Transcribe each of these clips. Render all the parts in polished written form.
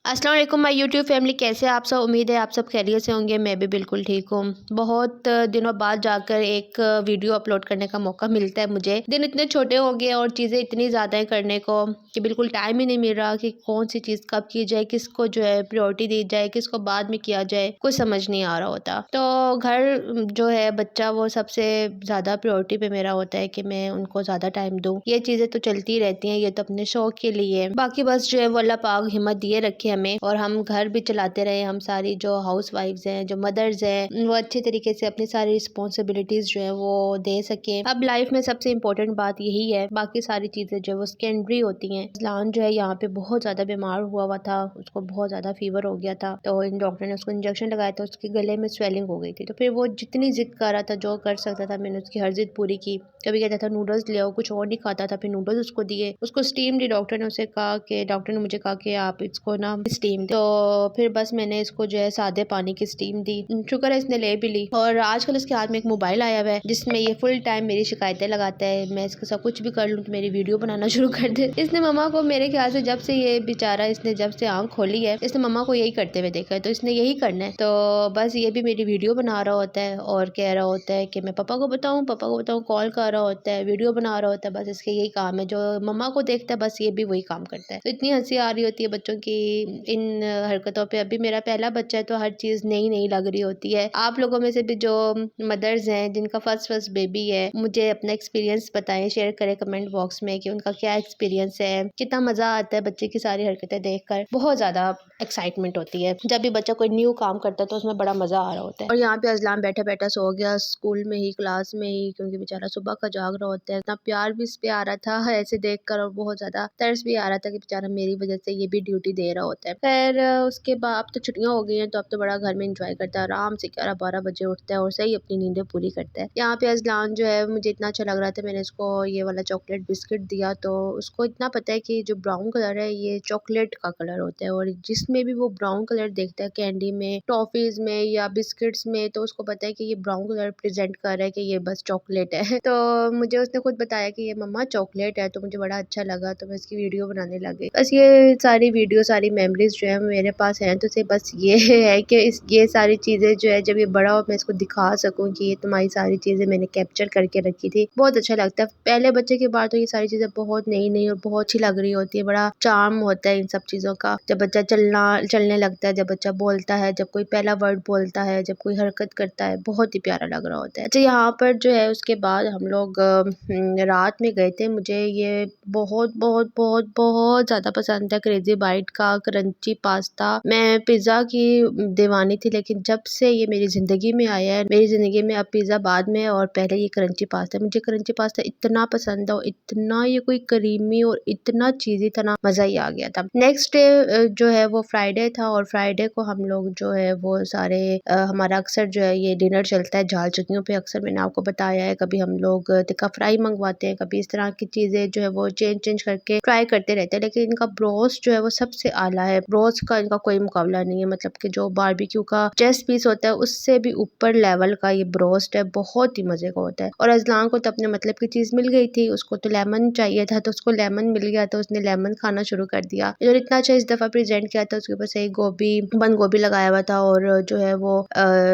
अस्सलाम वालेकुम my YouTube family, कैसे आप सब। उम्मीद है आप सब खैरियत से होंगे। मैं भी बिल्कुल ठीक हूँ। बहुत दिनों बाद जाकर एक वीडियो अपलोड करने का मौका मिलता है मुझे। दिन इतने छोटे हो गए और चीज़ें इतनी ज़्यादा हैं करने को कि बिल्कुल टाइम ही नहीं मिल रहा कि कौन सी चीज़ कब की जाए, किसको जो है प्रायोरिटी दी जाए, किसको बाद में किया जाए, कुछ समझ नहीं आ रहा होता। तो घर जो है बच्चा वो सबसे ज़्यादा प्रायोरिटी पे मेरा होता है कि मैं उनको ज़्यादा टाइम दूँ। ये चीज़ें तो चलती रहती हैं, ये तो अपने शौक के लिए। बाकी बस जो है वो अल्लाह पाक हिम्मत दिए रखे हमें और हम घर भी चलाते रहे। हम सारी जो हाउस वाइफ्स हैं, जो मदर्स हैं, वो अच्छे तरीके से अपनी सारी रिस्पॉन्सिबिलिटीज जो है वो दे सके। अब लाइफ में सबसे इम्पोर्टेंट बात यही है, बाकी सारी चीजें जो है वो सेकेंडरी होती हैं। इस्लान जो है यहाँ पे बहुत ज्यादा बीमार हुआ था, उसको बहुत ज्यादा फीवर हो गया था। तो इन डॉक्टर ने उसको इंजेक्शन लगाया था, उसके गले में स्वेलिंग हो गई थी। तो फिर वो जितनी जिद कर रहा था, जो कर सकता था मैंने उसकी हर जिद पूरी की। कभी कहता था नूडल्स ले आओ, कुछ और नहीं खाता था, फिर नूडल्स उसको दिए, उसको स्टीम दी। डॉक्टर ने मुझे कहा कि आप इसको ना स्टीम। तो फिर बस मैंने इसको जो है सादे पानी की स्टीम दी। शुक्र है इसने ले भी ली। और आजकल इसके हाथ में एक मोबाइल आया हुआ है जिसमें ये फुल टाइम मेरी शिकायतें लगाता है। मैं इसके साथ कुछ भी कर लूँ तो मेरी वीडियो बनाना शुरू कर दे। इसने मम्मा को, मेरे ख्याल से जब से ये बेचारा इसने जब से आँख खोली है, इसने मम्मा को यही करते हुए देखा है, तो इसने यही करना है। तो बस ये भी मेरी वीडियो बना रहा होता है और कह रहा होता है कि मैं पापा को बताऊँ, कॉल कर रहा होता है, वीडियो बना रहा होता है। बस इसके यही काम है, जो मम्मा को देखता है बस ये भी वही काम करता है। तो इतनी हंसी आ रही होती है बच्चों की इन हरकतों पे। अभी मेरा पहला बच्चा है तो हर चीज नई नई लग रही होती है। आप लोगों में से भी जो मदर्स हैं जिनका फर्स्ट बेबी है, मुझे अपना एक्सपीरियंस बताएं, शेयर करें कमेंट बॉक्स में कि उनका क्या एक्सपीरियंस है। कितना मजा आता है बच्चे की सारी हरकतें देखकर, बहुत ज्यादा एक्साइटमेंट होती है। जब भी बच्चा कोई न्यू काम करता है तो उसमें बड़ा मजा आ रहा होता है। और यहाँ पे अजलाम बैठा बैठा सो गया स्कूल में ही, क्लास में ही, क्योंकि बेचारा सुबह का जाग रहा होता है। इतना प्यार भी इस पे आ रहा था ऐसे देखकर, और बहुत ज्यादा तरस भी आ रहा था कि बेचारा मेरी वजह से ये भी ड्यूटी दे रहा होता है। खैर उसके बाद अब तो छुट्टियां हो गई हैं, तो अब तो बड़ा घर में इंजॉय करता है, आराम से 11-12 बजे उठता है और सही अपनी नींदें पूरी करता है। यहाँ पे अजलान जो है मुझे इतना अच्छा लग रहा था, मैंने इसको ये वाला चॉकलेट बिस्किट दिया। तो उसको इतना पता है कि जो ब्राउन कलर है ये चॉकलेट का कलर होता है, और जिसमें भी वो ब्राउन कलर देखता है कैंडी में, टॉफीज में या बिस्किट्स में, तो उसको पता है कि ये ब्राउन कलर प्रेजेंट कर रहा है कि ये बस चॉकलेट है। तो मुझे उसने खुद बताया कि ये मम्मा चॉकलेट है, तो मुझे बड़ा अच्छा लगा, तो मैं इसकी वीडियो बनाने लग गई। बस ये सारी वीडियो, सारी मेमोरीज जो है मेरे पास हैं, तो बस ये है कि ये सारी चीजें जो है जब ये बड़ा हो मैं इसको दिखा सकूं कि ये तुम्हारी सारी चीजें मैंने कैप्चर करके रखी थी। बहुत अच्छा लगता है। पहले बच्चे के बाद तो ये सारी चीजें बहुत नई नई और बहुत अच्छी लग रही होती है। बड़ा चार्म होता है इन सब चीजों का। जब बच्चा चलने लगता है, जब बच्चा बोलता है, जब कोई पहला वर्ड बोलता है, जब कोई हरकत करता है, बहुत ही प्यारा लग रहा होता है। अच्छा, यहाँ पर जो है उसके बाद हम लोग रात में गए थे। मुझे ये बहुत बहुत बहुत बहुत ज्यादा पसंद है, क्रेजी बाइट का क्रंची पास्ता। मैं पिज्जा की दीवानी थी, लेकिन जब से ये मेरी जिंदगी में आया है, मेरी जिंदगी में अब पिज्जा बाद में और पहले ये क्रंची पास्ता। मुझे क्रंची पास्ता इतना पसंद है और इतना ये कोई क्रीमी और इतना चीजी था ना, मजा ही आ गया था। नेक्स्ट डे जो है वो फ्राइडे था, और फ्राइडे को हम लोग जो है वो सारे हमारा अक्सर जो है ये डिनर चलता है झाल चुकियों पे। अक्सर मैंने आपको बताया है, कभी हम लोग टिक्का फ्राई मंगवाते हैं, कभी इस तरह की चीजें जो है वो चेंज करके ट्राई करते रहते हैं। लेकिन इनका ब्रोस्ट जो है वो सबसे आला है। ब्रोस्ट का इनका कोई मुकाबला नहीं है, मतलब कि जो बारबेक्यू का चेस्ट पीस होता है उससे भी ऊपर लेवल का ये ब्रोस्ट है, बहुत ही मजे का होता है। और अजलान को तो अपने मतलब की चीज मिल गई थी, उसको तो लेमन चाहिए था, तो उसको लेमन मिल गया, तो उसने लेमन खाना शुरू कर दिया। और इतना अच्छा इस दफा प्रेजेंट किया था, उसके ऊपर सही बंद गोभी लगाया हुआ था, और जो है वो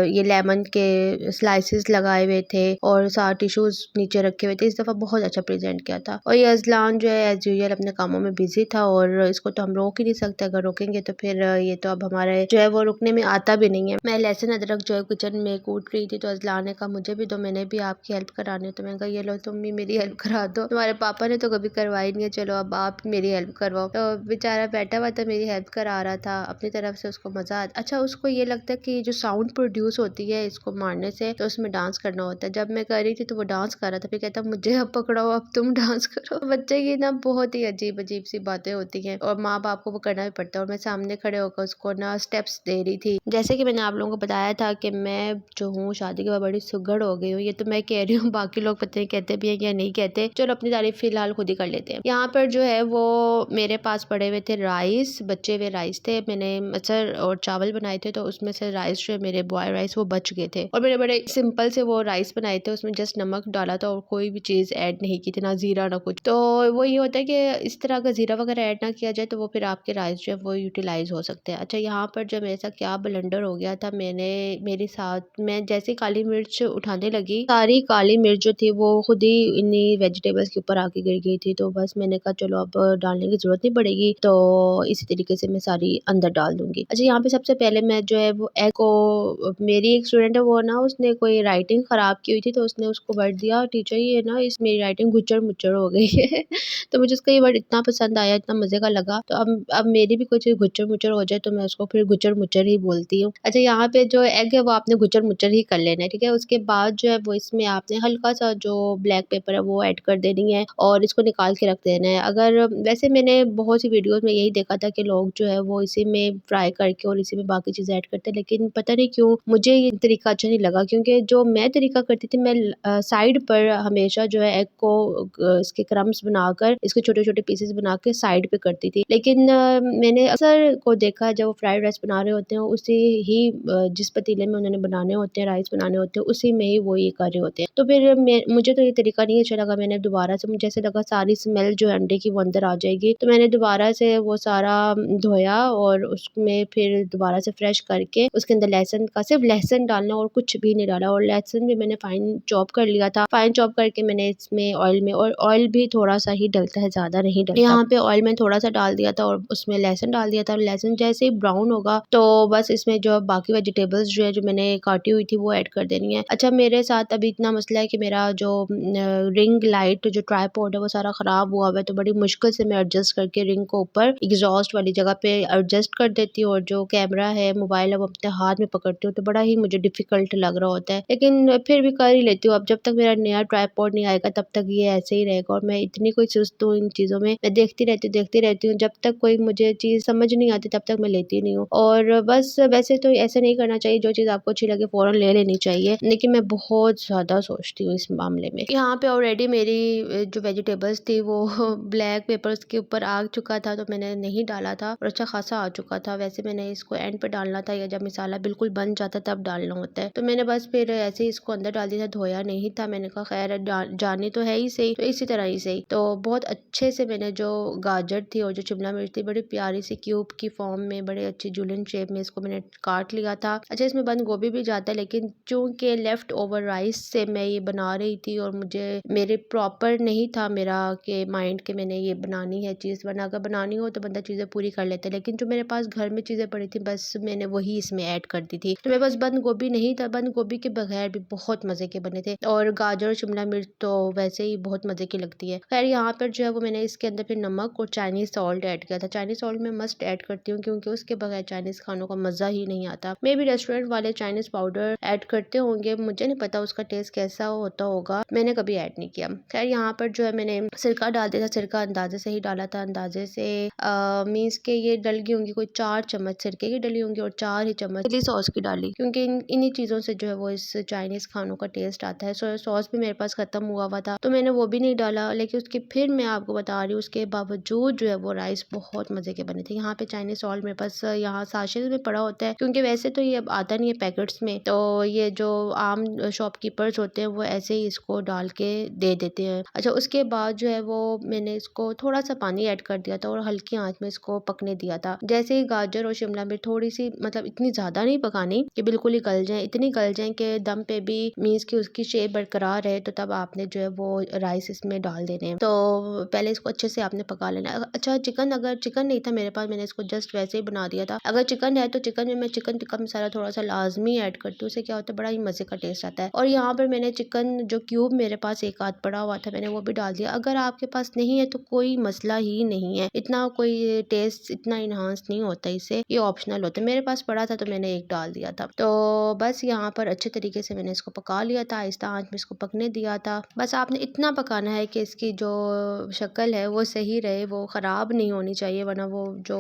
ये लेमन के स्लाइसेस लगाए हुए थे, और साथ टिश्यूज नीचे रखे हुए थे। इस दफा बहुत अच्छा प्रेजेंट किया था। और ये अजलान जो है एज यूजुअल अपने कामों में बिजी था, और इसको तो हम रोक ही नहीं सकते। अगर रोकेंगे तो फिर ये तो अब हमारे जो है वो रुकने में आता भी नहीं है। मैं लहसुन अदरक जो है किचन में कूट रही थी, तो अजलान ने कहा मुझे भी दो, मैंने भी आपकी हेल्प करानी है। तो मैंने कहा ये लो तुम भी मेरी हेल्प करा दो, तुम्हारे पापा ने तो कभी करवाई नहीं है, चलो अब आप मेरी हेल्प करवाओ। तो बेचारा बैठा हुआ था, मेरी हेल्प करा रहा था अपनी तरफ से। उसको मजा आता। अच्छा, उसको ये लगता है कि जो साउंड प्रोड्यूस होती है इसको मारने से, तो उसमें डांस करना होता है। जब मैं कर रही थी तो वो डांस कर रहा था, फिर कहता मुझे अब पकड़ाओ, अब तुम डांस करो। बच्चे की ना बहुत ही अजीब अजीब सी बातें होती हैं, और माँ बाप को वो करना भी पड़ता है। और मैं सामने खड़े होकर उसको ना स्टेप्स दे रही थी। जैसे कि मैंने आप लोगों को बताया था कि मैं जो हूँ शादी के बाद बड़ी सुगड़ हो गई हूँ। ये तो मैं कह रही हूँ, बाकी लोग पता नहीं कहते भी हैं या नहीं कहते। चलो अपनी तारीफ फिलहाल खुद ही कर लेते हैं। यहाँ पर जो है वो मेरे पास पड़े हुए थे राइस, बचे हुए राइस थे। मैंने मटर और चावल बनाए थे, तो उसमें से राइस जो मेरे बॉयल राइस वो बच गए थे, और मैंने बड़े सिंपल से वो राइस बनाए थे। उसमें जस्ट नमक डाला था और कोई भी चीज ऐड नहीं की थी, ना जीरा ना कुछ। तो वो ये होता है कि इस तरह का जीरा वगैरह ऐड ना किया जाए तो वो फिर आपके राइस जो है वो यूटिलाइज हो सकते हैं। अच्छा, यहाँ पर जब ऐसा क्या ब्लंडर हो गया था, मेरे साथ मैं जैसे काली मिर्च उठाने लगी, सारी काली मिर्च जो थी वो खुद ही इन्हीं वेजिटेबल्स के ऊपर आके गिर गई थी। तो बस मैंने कहा चलो अब डालने की जरूरत नहीं पड़ेगी, तो इसी तरीके से मैं सारी अंदर डाल दूंगी। अच्छा, यहाँ पे सबसे पहले मैं जो है वो एग को, मेरी एक स्टूडेंट है वो ना, उसने कोई राइटिंग खराब की हुई थी, तो उसने उसको वर्ड दिया, टीचर ये ना इस मेरी राइटिंग गुच्चर मुच्चर हो गई है। तो मुझे उसका ये वर्ड इतना पसंद आया, इतना मजे का लगा, तो अब मेरी भी कुछ गुच्चर मुच्चर हो जाए तो मैं उसको फिर गुच्चर मुच्चर ही बोलती हूँ। अच्छा, यहाँ पे जो एग है वो आपने गुच्चर मुच्चर ही कर लेना है, ठीक है। उसके बाद जो है वो इसमें आपने हल्का सा जो ब्लैक पेपर है वो ऐड कर देनी है और इसको निकाल के रख देना है। अगर वैसे मैंने बहुत सी वीडियोस में यही देखा था कि लोग जो है वो इसी में फ्राई करके और इसी में बाकी चीजें ऐड करते हैं, लेकिन पता नहीं क्यों मुझे ये तरीका अच्छा नहीं लगा, क्योंकि जो मैं तरीका करती थी, मैं साइड पर हमेशा जो है एग को इसके क्रम्स बनाकर, इसके छोटे छोटे पीसेस बना के साइड पे करती थी। लेकिन मैंने अक्सर को देखा जब वो फ्राइड राइस बना रहे होते हैं, उसी ही जिस पतीले में उन्होंने बनाने होते हैं, राइस बनाने होते हैं, उसी में ही वो ये कर रहे होते हैं। तो फिर मुझे तो ये तरीका नहीं अच्छा लगा। मैंने दोबारा से, मुझे ऐसे लगा सारी स्मेल जो है अंडे की वो अंदर आ जाएगी, तो मैंने दोबारा से वो सारा धोया और उसमें फिर दोबारा से फ्रेश करके उसके अंदर लहसुन का, सिर्फ लहसुन डालना और कुछ भी नहीं डाला, और लहसुन भी मैंने फाइन चॉप कर लिया था। फाइन चॉप करके मैंने इसमें ऑयल में, और ऑयल भी थोड़ा सा ही डलता है, ज्यादा नहीं डलता। यहाँ पे ऑयल में थोड़ा सा डाल दिया था और उसमें लहसुन डाल दिया था। लहसुन जैसे ही ब्राउन होगा तो बस इसमें जो बाकी वेजिटेबल्स जो है जो मैंने काटी हुई थी वो ऐड कर देनी है। अच्छा, मेरे साथ अभी इतना मसला है कि मेरा जो रिंग लाइट, जो ट्राइपॉड है वो सारा खराब हुआ हुआ है, तो बड़ी मुश्किल से मैं एडजस्ट करके रिंग को ऊपर एग्जॉस्ट वाली जगह पे एडजस्ट कर देती हूँ, और जो कैमरा है, मोबाइल है, वो अपने हाथ में पकड़ती हूँ, तो बड़ा ही मुझे डिफिकल्ट लग रहा होता है, लेकिन फिर भी कर ही लेती हूँ। अब जब तक मेरा नया ट्राइपॉड नहीं आएगा तब तक ये ऐसे ही रहेगा, और मैं इतनी कोई सुस्त हूँ इन चीज़ों में, मैं देखती रहती हूँ, जब तक कोई मुझे चीज़ समझ नहीं आती तब तक मैं लेती नहीं हूँ। और बस वैसे तो ऐसे नहीं करना चाहिए, जो चीज़ आपको अच्छी लगे फ़ौरन ले लेनी चाहिए, लेकिन मैं बहुत ज़्यादा सोचती हूँ इस मामले में। यहाँ पे ऑलरेडी मेरी जो वेजिटेबल्स थी वो ब्लैक पेपर्स के ऊपर आ चुका था, तो मैंने नहीं डाला था और अच्छा खासा आ चुका था। वैसे मैंने इसको एंड पे डालना था, या जब मसाला बिल्कुल बन जाता तब डालना होता है, तो मैंने बस फिर ऐसे ही इसको अंदर डाल दिया था, धोया नहीं था। मैंने कहा खैर जानी तो है ही सही, तो इसी तरह ही सही। तो बहुत अच्छे से मैंने जो गाजर थी और जो शिमला मिर्च थी, बड़ी प्यारी सी क्यूब की फॉर्म में, बड़े अच्छी जुलियन शेप में इसको मैंने काट लिया था। अच्छा, इसमें बंद गोभी भी जाता है, लेकिन चूंकि लेफ्ट ओवर राइस से मैं ये बना रही थी और मुझे मेरे प्रॉपर नहीं था मेरा के माइंड के मैंने ये बनानी है चीज़, वरना अगर बनानी हो तो बंदा चीज़ें पूरी कर लेता है, लेकिन जो मेरे पास घर में चीज़ें पड़ी थी बस मैंने वही इसमें ऐड कर दी थी। तो मेरे पास बंद गोभी नहीं था, बंद गोभी के बगैर भी बहुत मज़े के बने थे, और गाजर और शिमला मिर्च तो वैसे ही बहुत मज़े की लगती है। खैर, यहाँ पर जो है वो मैंने इसके अंदर फिर नमक और चाइनीज़ सॉल्ट ऐड किया था। चाइनीज़ सॉल्ट मैं मस्ट ऐड करती हूँ, क्योंकि उसके बगैर चाइनीज़ खानों का मज़ा ही नहीं आता। मे भी रेस्टोरेंट वाले चाइनीज़ पाउडर ऐड करते होंगे, मुझे नहीं पता उसका टेस्ट कैसा होता होगा, मैंने कभी ऐड नहीं किया। खैर, यहाँ पर जो है मैंने सिरका डाल दिया था, सिरका अंदाजे से ही डाला था, अंदाजे से मीन्स के ये डल गई होंगी, कोई 4 चम्मच सिरके की डली होंगी और 4 ही चम्मच चिली सॉस की डाली, क्योंकि इन्हीं चीज़ों से जो है वो इस चाइनीज़ खानों का टेस्ट आता है। सोया सॉस भी मेरे पास खत्म हुआ था, तो मैंने वो भी नहीं डाला, लेकिन उसके फिर मैं आपको बता रही हूँ उसके बावजूद जो है वो राइस बहुत मज़े के बने थे। यहाँ पे चाइनीज़ सॉल्ट मेरे पास यहाँ साशेज में पड़ा होता है, क्योंकि वैसे तो ये अब आता नहीं है पैकेट्स में, तो ये जो आम शॉपकीपर्स होते हैं वो ऐसे ही इसको डाल के दे देते हैं। अच्छा, उसके बाद जो है वो मैंने इसको थोड़ा सा पानी ऐड कर दिया था और हल्की आंच में इसको पकने दिया था। जैसे ही गाजर और शिमला मिर्च थोड़ी सी, मतलब इतनी ज़्यादा नहीं पकानी कि बिल्कुल ही गल जाए, इतनी गल जाए कि दम पे भी मीन्स की उसकी शेप बरकरार रहे, तो तब आपने जो है वो राइस इसमें डाल देने हैं। तो पहले इसको अच्छे से आपने पका लेना है। अच्छा, अगर चिकन नहीं था मेरे पास, मैंने इसको जस्ट वैसे ही बना दिया था। अगर चिकन है तो चिकन में मैं चिकन टिक्का मसाला थोड़ा सा लाजमी ऐड करती हूँ, उससे क्या होता है बड़ा ही मज़े का टेस्ट आता है। और यहाँ पर मैंने चिकन जो क्यूब मेरे पास एक आध पड़ा हुआ था, मैंने वो भी डाल दिया। अगर आपके पास नहीं है तो कोई मसला ही नहीं है, इतना कोई टेस्ट इतना इन्हांस नहीं होता इससे, ये ऑप्शनल होता है। मेरे पास पड़ा था तो मैंने एक डाल दिया था। तो बस यहाँ पर अच्छे तरीके से मैंने इसको पका लिया था, आहिस्ता आंच में इसको पकने दिया था। बस आपने इतना पकाना है कि इसकी जो शक्ल है वो सही रहे, वो ख़राब नहीं होनी चाहिए, वरना वो जो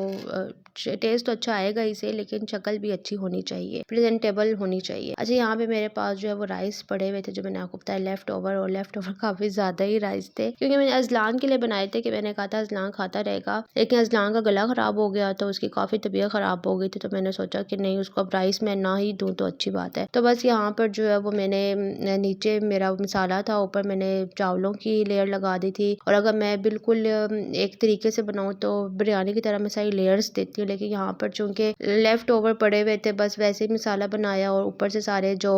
टेस्ट तो अच्छा आएगा इसे, लेकिन शक्ल भी अच्छी होनी चाहिए, प्रेजेंटेबल होनी चाहिए। अच्छा, यहाँ पे मेरे पास जो है वो राइस पड़े हुए थे, जो मैंने आपको बताया लेफ्ट ओवर, और लेफ्ट ओवर काफ़ी ज़्यादा ही राइस थे, क्योंकि मैंने अजलान के लिए बनाए थे कि मैंने कहा था अजलान खाता रहेगा, लेकिन अजलान का गला ख़राब हो गया तो उसकी काफ़ी तबीयत ख़राब हो गई थी, तो मैंने सोचा कि नहीं, उसको अब राइस में ना ही दूँ तो अच्छी बात है। तो बस यहाँ पर जो है वो मैंने नीचे मेरा मसाला था, ऊपर मैंने चावलों की लेयर लगा दी थी, और अगर मैं बिल्कुल एक तरीके से बनाऊँ तो बिरयानी की तरह मैं सारी लेयर्स देती हूँ, थी, लेकिन यहाँ पर चूंकि लेफ्ट ओवर पड़े हुए थे बस वैसे ही मसाला बनाया और ऊपर से सारे जो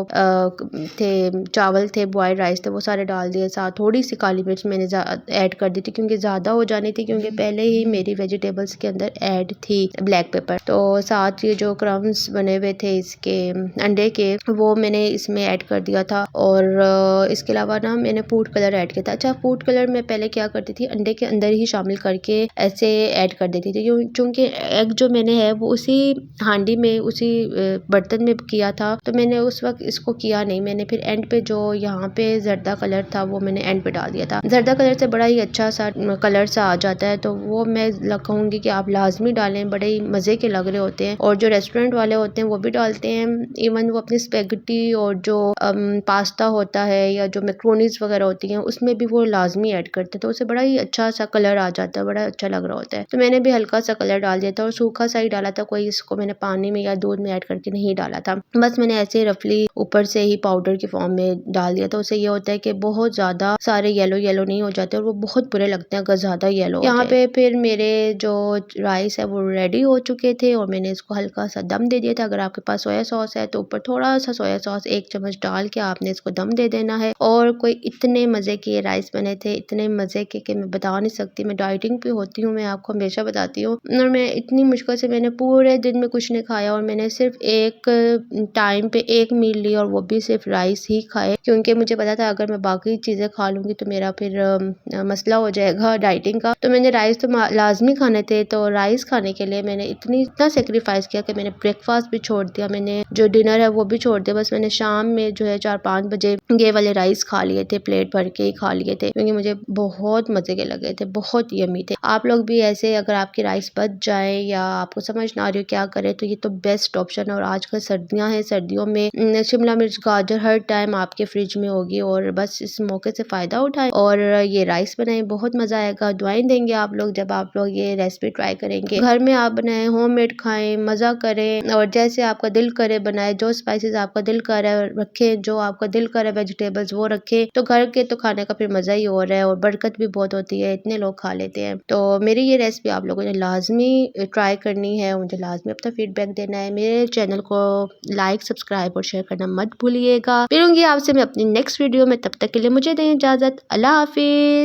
थे चावल थे बॉयल्ड राइस थे वो सारे डाल दिए। साथ थोड़ी सी काली मिर्च मैंने ऐड कर दी थी क्योंकि ज़्यादा हो जानी थी, क्योंकि पहले ही मेरी वेजिटेबल्स के अंदर ऐड थी ब्लैक पेपर। तो साथ ये जो क्रम्स बने हुए थे इसके अंडे के वो मैंने इसमें ऐड कर दिया था। और इसके अलावा ना मैंने फूड कलर ऐड किया था। अच्छा, फूड कलर मैं पहले क्या करती थी, अंडे के अंदर ही शामिल करके ऐसे ऐड कर देती थी, क्योंकि एग जो मैंने है वो उसी हांडी में उसी बर्तन में किया था, तो मैंने उस वक्त इसको किया नहीं। मैंने फिर एंड पे जो यहाँ पे जर्दा कलर था वो मैंने एंड पे डाल दिया था। जर्दा कलर से बड़ा ही अच्छा सा कलर सा आ जाता है, तो वो मैं कहूँगी कि आप लाजमी डालें, बड़े ही मज़े के लग रहे होते हैं। और जो रेस्टोरेंट वाले होते हैं वो भी डालते हैं, इवन वो अपनी स्पेगेटी और जो पास्ता होता है या जो मैक्रोनीज वगैरह होती हैं उसमें भी वो लाजमी ऐड करते हैं, तो उसे बड़ा ही अच्छा सा कलर आ जाता है, बड़ा अच्छा लग रहा होता है। तो मैंने भी हल्का सा कलर डाल दिया था और सूखा सा ही डाला था, कोई इसको मैंने पानी में या दूध में ऐड करके नहीं डाला था। बस मैंने ऐसे ही रफली ऊपर से ही पाउडर के फॉर्म में डाल दिया था। उससे ये होता है कि बहुत ज्यादा सारे येलो येलो नहीं हो जाते और वो बहुत बुरे लगते हैं अगर ज्यादा येलो। यहाँ पे फिर मेरे जो राइस है वो रेडी हो चुके थे और मैंने इसको हल्का सा दम दे दिया था। अगर आपके पास सोया सॉस है तो ऊपर थोड़ा सा सोया सॉस 1 चम्मच डाल के आपने इसको दम दे देना है। और कोई इतने मजे के राइस बने थे, इतने मजे के कि मैं बता नहीं सकती। मैं डाइटिंग पे होती हूँ, मैं आपको हमेशा बताती हूँ, और मैं इतनी मुश्किल से मैंने पूरे दिन में कुछ नहीं खाया और मैंने सिर्फ एक टाइम पे एक मील ली और वो भी सिर्फ राइस ही खाए, क्योंकि मुझे पता था अगर मैं बाकी चीजें खा लूंगी तो मेरा फिर मसला हो जाएगा डाइटिंग का। तो मैंने राइस तो लाजमी खाने थे, तो राइस खाने के लिए मैंने इतना सेक्रीफाइस किया कि मैंने ब्रेकफास्ट भी छोड़ दिया, मैंने जो डिनर है वो भी छोड़ दिया। बस मैंने शाम में जो है 4-5 बजे ये वाले राइस खा लिए थे, प्लेट भर के ही खा लिए थे, क्योंकि मुझे बहुत मजे के लगे थे, बहुत यमी थे। आप लोग भी ऐसे, अगर आपकी राइस बच जाए या आपको समझ ना आ रही हो क्या करें, तो ये तो बेस्ट ऑप्शन है। और आजकल सर्दियां हैं, सर्दियों में शिमला मिर्च गाजर हर टाइम आपके फ्रिज में होगी, और बस इस मौके से फायदा उठाएं और ये राइस बनाएं, बहुत मजा आएगा। दुआएं देंगे आप लोग जब आप लोग ये रेसिपी ट्राई करेंगे। घर में आप बनाएं, होममेड खाएं, मजा करें, और जैसे आपका दिल करे बनाए, जो स्पाइसेस आपका दिल करे रखें, जो आपका दिल करे वेजिटेबल्स वो रखें। तो घर के तो खाने का फिर मजा ही और है, और बरकत भी बहुत होती है, इतने लोग खा लेते हैं। तो मेरी ये रेसिपी आप लोगों ने लाजमी ट्राई करनी है, मुझे लाजमी अपना फीडबैक देना है। मेरे चैनल को लाइक, सब्सक्राइब और शेयर करना मत भूलिएगा। मिलूंगी आपसे मैं अपनी नेक्स्ट वीडियो में, तब तक के लिए मुझे दें इजाजत। अल्लाह हाफिज।